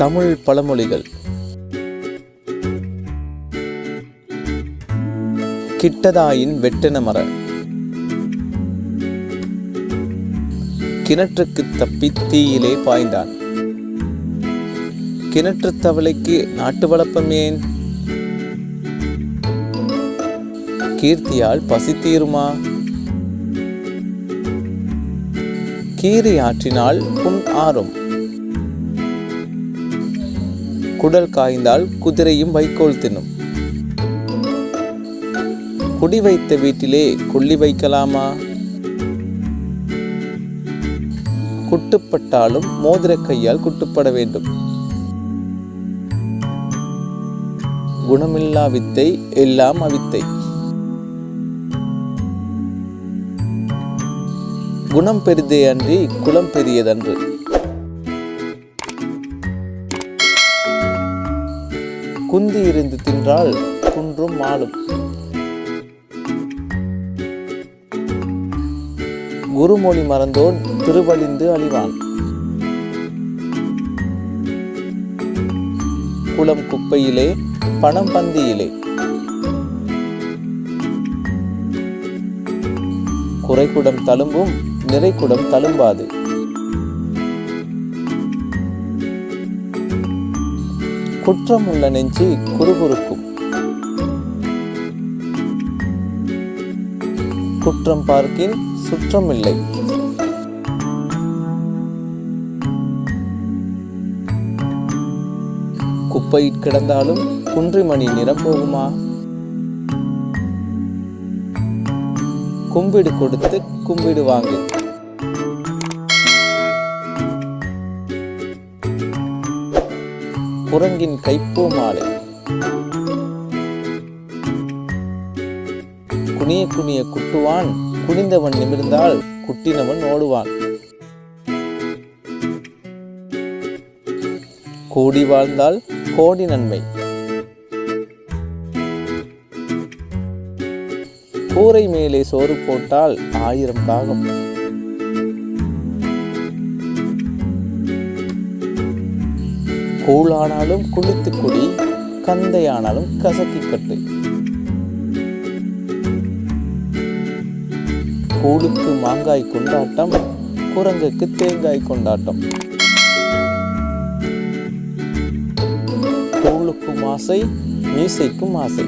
தமிழ் பழமொழிகள். கிட்டதாயின் வெட்டென மர, கிணற்றுக்கு தப்பி தீயிலே பாய்ந்தான். கிணற்று தவளைக்கு நாட்டு வளப்பம் ஏன்? கீர்த்தியால் பசி தீருமா? கீரி ஆற்றினால் புண் ஆறும். குடல் காய்ந்தால் குதிரையும் வைக்கோல் தின்னும். குடி வைத்த வீட்டிலே கொள்ளி வைக்கலாமா? குட்டுப்பட்டாலும் மோதிர கையால் குட்டுப்பட வேண்டும். குணமில்லா வித்தை எல்லாம் அவித்தை. குணம் பெரிதே அன்றி குலம் பெரியதன்று. குந்தி இருந்து தின்றால் குன்றும் மாளும். குருமொழி மறந்தோன் திருவழிந்து அழிவான். குளம் குப்பையிலே பணம் பந்தியிலே. குறைக்குடம் தழும்பும் நிறைக்குடம் தழும்பாது. குற்றம் உள்ள நெஞ்சு குறுகுறுக்கும். குற்றம் பார்க்கின் சுற்றம் இல்லை. குப்பையில் கிடந்தாலும் குன்றிமணி நிறம் போகுமா? கும்பிடு கொடுத்து கும்பிடு வாங்கு. குரங்கின் கைப்பூ மாலை. குனிய குனிய குட்டுவான், குனிந்தவன் நிமிர்ந்தால் குட்டினவன் ஓடுவான். கூடி வாழ்ந்தால் கோடி நன்மை. கூரை மேலே சோறு போட்டால் 1000 காகம். கூழானாலும் குளித்து குடி, கந்தையானாலும் கசக்கி கட்டு. கூழுக்கு மாங்காய் கொண்டாட்டம், குரங்குக்கு தேங்காய் கொண்டாட்டம். கூழுக்கும் ஆசை, மீசைக்கும் ஆசை.